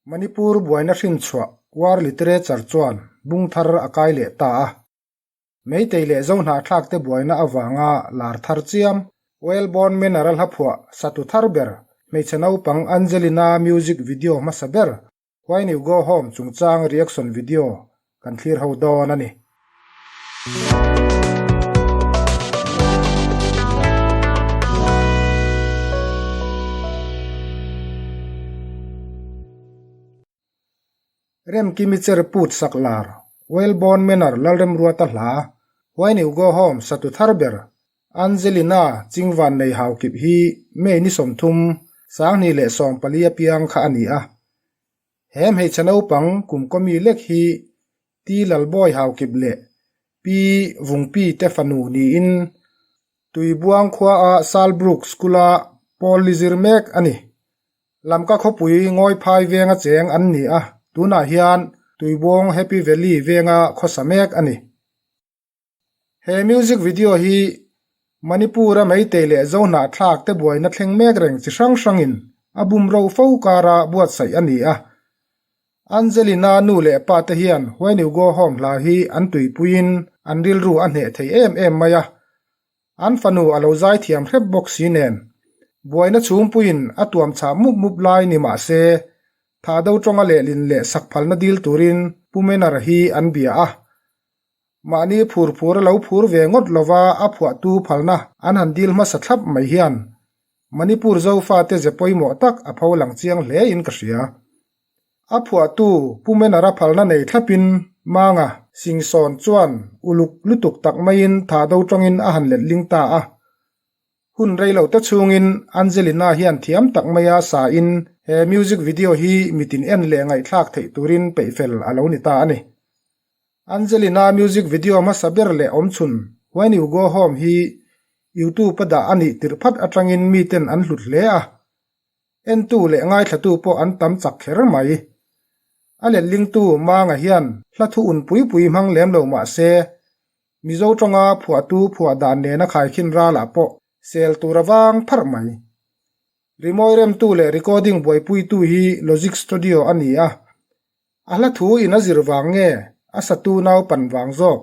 Manipur buaina hrin chhuah War Literature chuan bung thar akai le ta a meitei le zo hna thlak te buaina awanga lar thar chiam WB Manner Lalremruata satu thar ber meicha naupang Angelina music video masaber When You Go Home chungchang reaction video kan thlir ho don ani rem kimicher put saklar WB Manner Lalremruata hla When You Go Home satu thar ber Angelina chingwan nei haukip hi me ni somthum sang ni le som palia piang kha ani a hem hei chanau pang kum komi lek hi ti lalboy haukip le pi vungpi te fanu ni in tui buang khwa a salbrook skula polizirmek ani lamka khopui ngoi phai venga cheng an ni a tuna hian tuibong happy valley venga khosamek ani he music video hi Manipur meitei le zona thlak te buaina thleng mek reng chi sang sangin abum ro fo kara buat sai ani a Angelina nu le pa te hian When You Go Home la hi an tui puin an ril ru an he thei em maya an fanu alo zai thiam hrep box inen buaina chung puin atuam cha mup lai ni ma se tha do tonga le lin le sakphalna dil turin pumenar hi an bia a mani phur lo phur ve ngot lova a phuahtu phalna an han dil ma sathlap mai hian Manipur zo fa te je poimo tak a pholang chiang hle in ka ria a phuahtu pumenara phalna nei thlapin manga singson chuan uluk lutuk tak main tha do tongin a han let lingta a hun reilo ta chungin Angelina hian thiam tak maya sa in he music video hi mitin en le ngai thlak thei turin peifel alo ni ta ani Angelina music video ma saber le omchun When You Go Home hi YouTube pada ani tirphat atangin miten an hlut le a en tu le ngai thatu po an tam chak kher mai ale ling tu ma nga hian hlathu un pui mang lem lo ma se Mizoram phuahtu phuadan ne na khai khin ra la po sel turawang phar mai rimoirem tu le recording boy pui tu hi logic studio ani a ala thu in a zirwang nge asatu naw panwang zok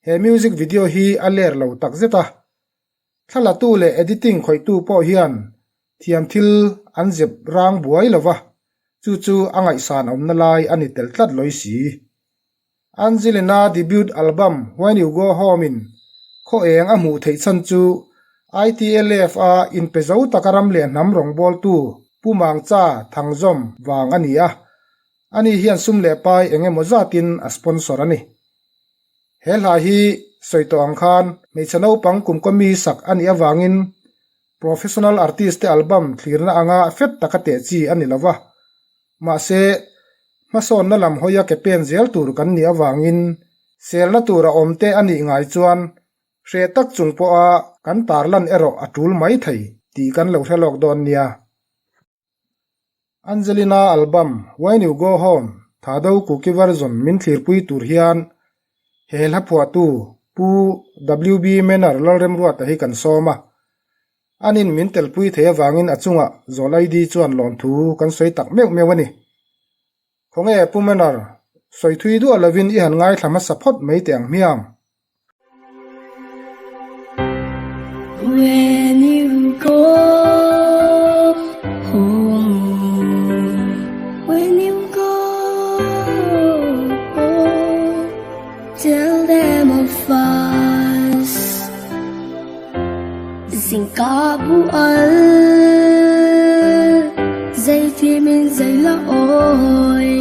he music video hi aler lo tak zeta thala tu le editing khoi tu po hian thiam thil anjep rang buai lova chu angai san omna lai ani tel tlat loi si Angelina debut album When You Go Home in kho eng a mu thei chan chu ITLF a in pezo takaram le nam rong bol tu pu Mangcha Thangjom wang ani a ani hian sum le pai enge mozatin a sponsor ani helha hi soitong khan me chano pang kum komi sak ani awangin professional artist album thlirna anga fet takate chi ani lova ma se mason na lam hoya ke pen zel tur kan ni awangin selna tura omte ani ngai chuan hre tak chung po a kan tarlan ero atul mai thei ti kan lo thelok don nia Angelina album When You Go Home thado Kuki version min thlir pui tur hian helha phuahtu pu WB Manner Lalremruata hi kan soma anin min tel pui the awangin achunga zolai di chuan lon thu kan soi tak mewani khonge pumenar soi thui du alovin i han ngai thlama support mei teng miam When you go home, when you go home, tell them of us. Zinkabu al, zay timin zay laoy,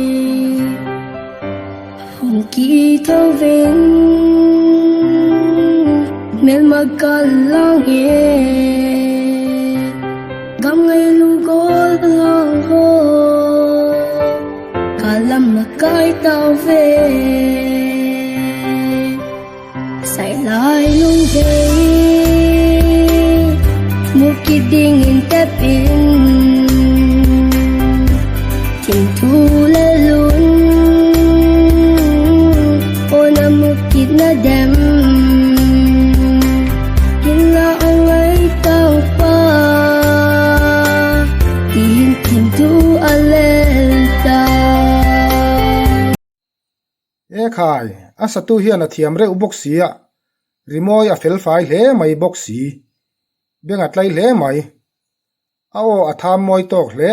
hong kito vin. Mel magalangin gam ngay lugol lang ho kalam makay tao ve say lai lung day mukiding in tepin tim tula lun o na mukid na dem tu alelta e khai asatu hian a thiam reuh bawk sia rimoi a fel fai hle mai bawk si benga tlai hle mai a o a tham moi tok hle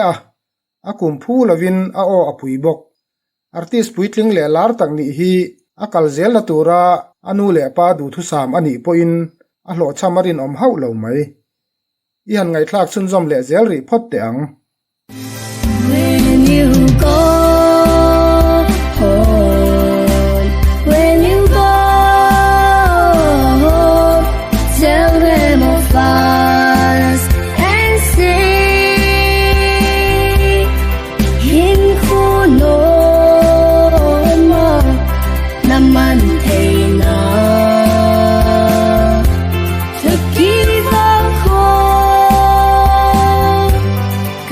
a kum phu lovin a o a pui bawk artist puitling le lar tak ni hi a kal zel na tura anu le pa du thu sam ani po in a hlo chamarin om hau lo mai i han ngai thlak chun zom le zel ri phot te ang When you go home, when you go home, tell them of us and say, Hin khu no mo naman thầy na thực kỹ vang khôn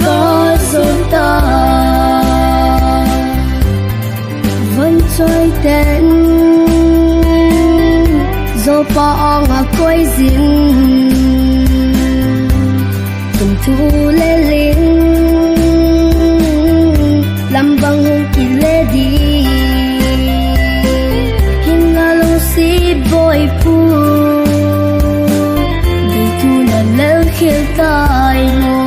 có dồn ta vẫn trôi tên do bỏ ngã quay dính cùng thu lê linh làm bằng hôn kỳ lê đi hình ngà lông xí bồi phu để thu là lỡ khiến tai ngô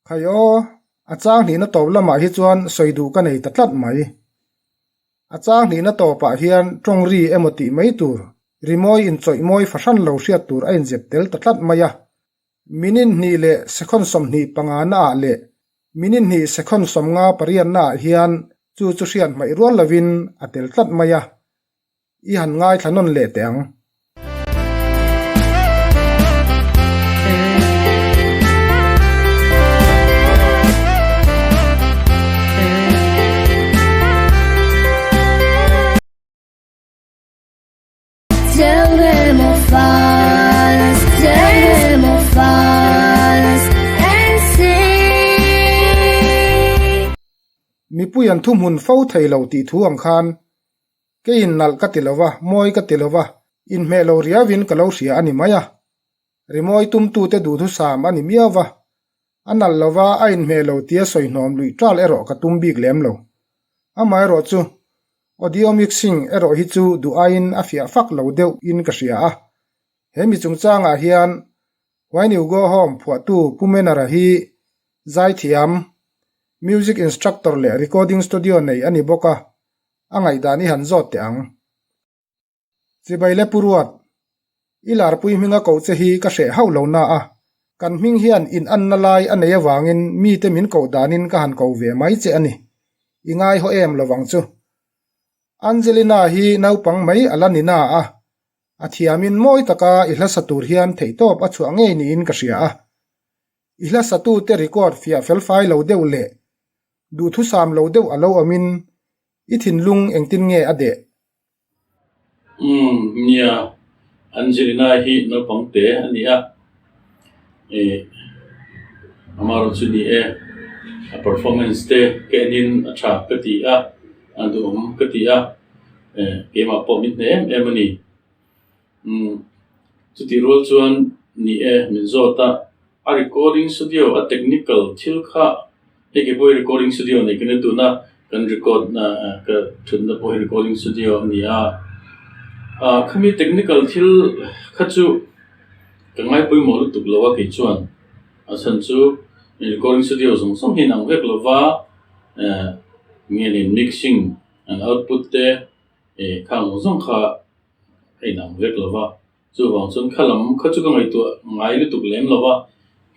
khayo achang ni na to lama hi chuan soidu ka nei tatlat mai achang ni na to pa hian tongri emoti mai tur rimoi in choi moi fashan lo hriat tur ain zep tel tatlat maya minin ni le sekhon som ni panga na le minin ni sekhon som nga parian na hian chu chu hrian mai rual lovin atel tlat maya i han ngai thanon le teng Tell them of us, tell them of us, and say, mi puyan thum hun fo thei lo ti thu ang khan ke in nal ka tilova moi ka tilova in me lo ria win ka lo ria ani maya rimoi tum tu te du thu sam ani miawa anal lova a in me lo tia soi nom lui tral ero ka tum bik lem lo amai ro chu audio mixing ero hi chu du ain afia fak lo deu in ka ria a hemi chungchanga hian why you go home phuahtu pumenara hi zai thiam music instructor le recording studio nei ani boka angai dani han zot te ang chibaile puruat ilar pui minga ko che hi ka hre hau lo na a kan ming hian in an na lai anei awangin mi te min ko danin ka han ko ve mai che ani ingai ho em lowang chu Angelina hi naupang mai alanina a athiamin moi taka ihla satur hian theitop a chuange ni in ka hria a ihla satu te record fia fel fai lo deu le du thu sam lo deu alo amin ithin lung engtin nge ade nia Angelina hi naupang te ania amaro chuni a performance te kenin acha kati a andum kati a kema pomit ne emani chuti rol chuan ni Mizota a recording studio a technical thilkha heke boy recording studio ne kene tuna kan record na ka thunna boy recording studio ni a khami technical thil khachu kangai pui mo lu tuk lawa ke chuan asan chu recording studio song hin ang vek lova ngeni mixing and output te khang zong kha ainam vek lova chu wang chun khalam khachu ka ngai tu ngai lu tuk lem lova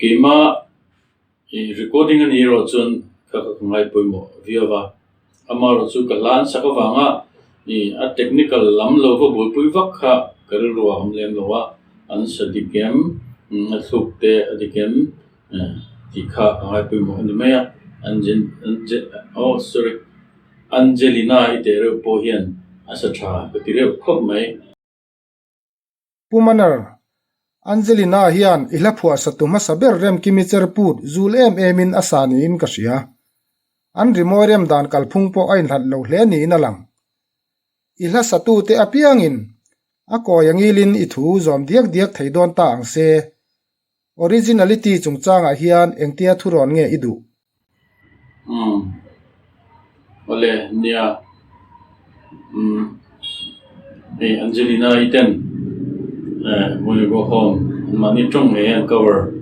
kema recording ani ro chun kha ngai pui mo viawa amaro chu ka lan sakawanga a technical lam lo vo bul pui vak kha karil ro am lem lowa an sadikem thuk te adikem ti kha ngai pui mo ani maya Angelina itero po hian asa tha katire khop mai pumanar Angelina hian ihla phua satuma saber rem kimicher put zul emin asani in ka hria an rimorem dan kalphung po ain hlat lo hle ni na lang ila satu te apiangin ako yangilin ithu zom diak theidon ta angse originality chungchanga hian engtia thuron nge idu ole nia Angelina iten when you go home mani trong nge cover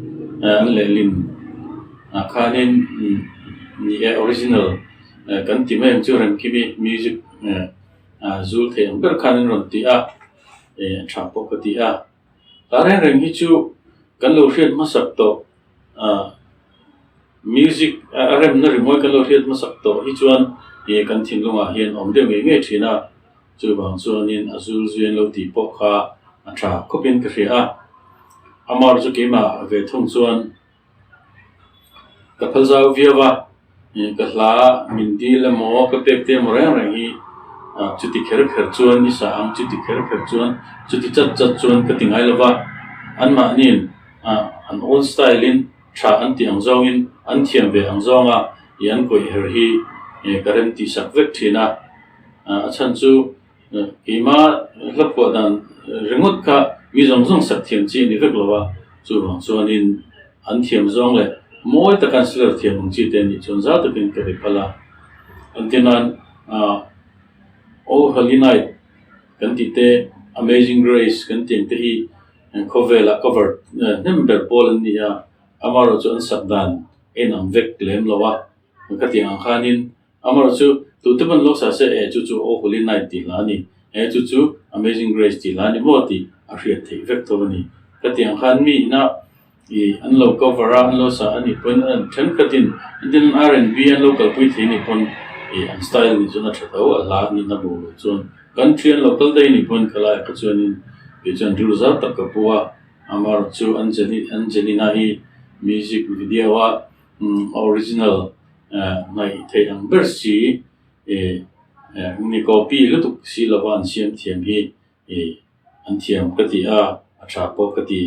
lelin khanin ni original kan ti mai chu ran kibi music zul the ber khanin ron ti a thapo ka ti a tare reng hi chu kan lo hriat masak to music rem na rimoi kan lo hriat masak to hi chuan kan thinlunga hian om de nge thina chu bang chuanin azul zuan lo ti po kha tha kopin ka hria amar chu kema ve thung chuan ka phazau viawa ka hla mindi le mo ka pek te mo reng hi chuti kher chuan ni sa ang chuti kher chuan chuti chat chuan ka tingai lawa an ma nin an old style in tha an ti ang zongin an thiam ve ang zonga yan koi her hi karem ti sak vek thina achan chu kema hlapwa dan ringot ka Mizoram zong sak thiam chi ni vek lawa chu bang chuanin an thiam zong le moi ta consider thiam chi te ni chon za ta pin ka de phala antinan oh holy night kan ti te amazing grace kan ti te hi cover number polan ni a amaro chu an sabdan en ang vek klem lawa ka ti ang khanin amaro chu tu te ban lo sa se chu oh holy night ti la ni chu amazing grace ti la ni mo ti a hriat thei vek to ni ka ti ang khan mi na an lo cover an lo sa ani pon an then katin din R&B an local pui thi ni pon an style ni chuna thatho la ni na bo chon country and local dai ni pon kala ka chuanin be chan ruza tak ka puwa amar chu Angelina hi music video wa original nai thei ang bersi ni copy lutuk si lawan siam thiam hi an thiam ka ti a tha po ka ti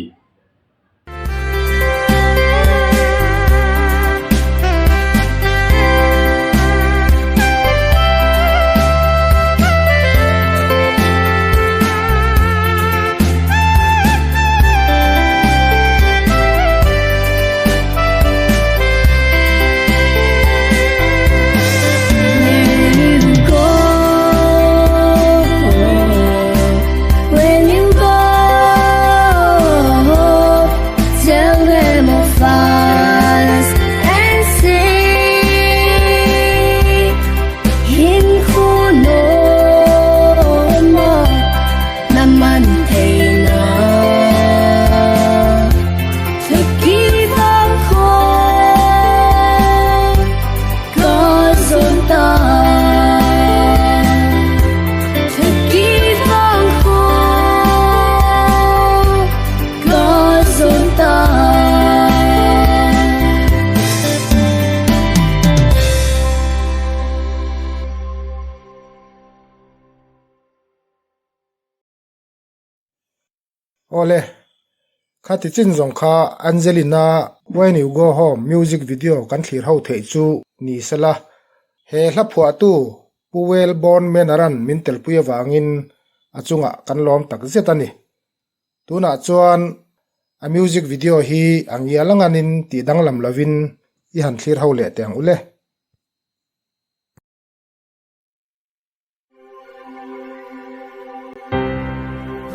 ole khati chin zong kha Angelina when you go home music video kan thlir ho thei chu ni sala he hla phuahtu puwel bon menaran mintel puya wangin achunga kan lom tak zetani tuna chuan a music video hi angia langanin ti danglam lovin I han thlir ho le teng ule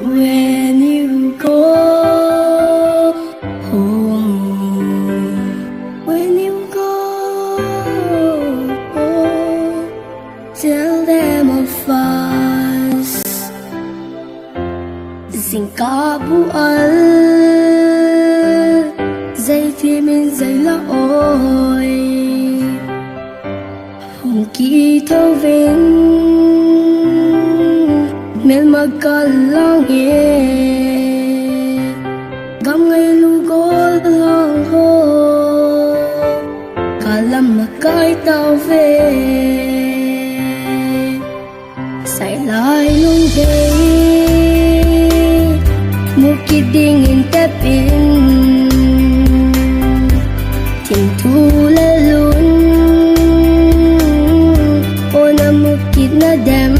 when you go home, when you go home, tell them of us. Zinkabu al zay thimin zay la oi hùng kỳ thâu vinh mel magalang gam ngay lu gol lang ho kalam makai tao về say lai lung về mukiding in tepin ting thu la lun ona mukid na dem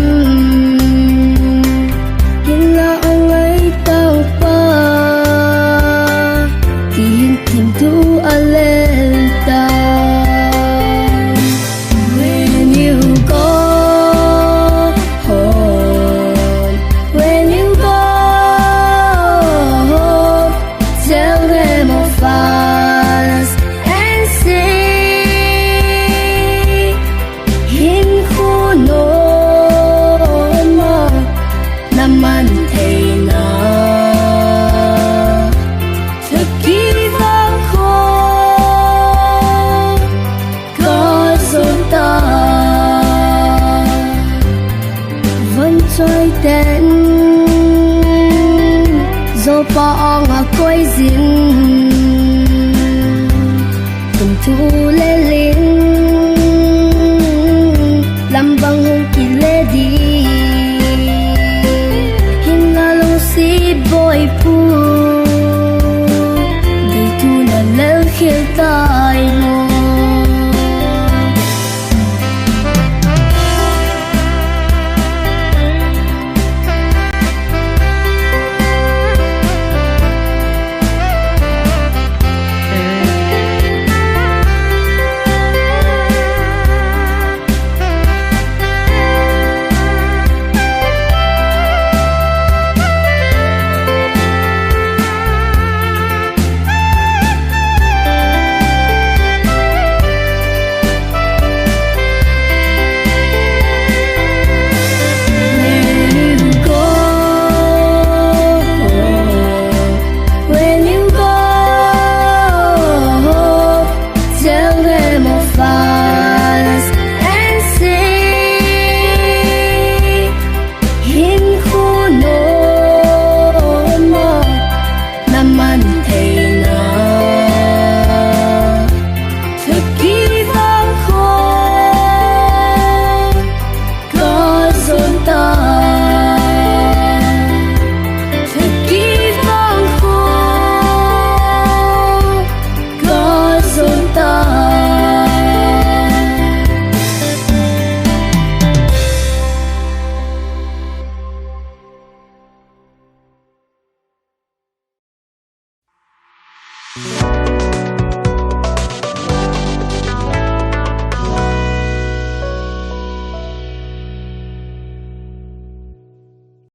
tên do bỏ ngã quay dính từng thu lê linh làm bằng hông kỳ lê đi hình là lông xí bồi phu đầy thu là lỡ khiêu tai ngô Thank you.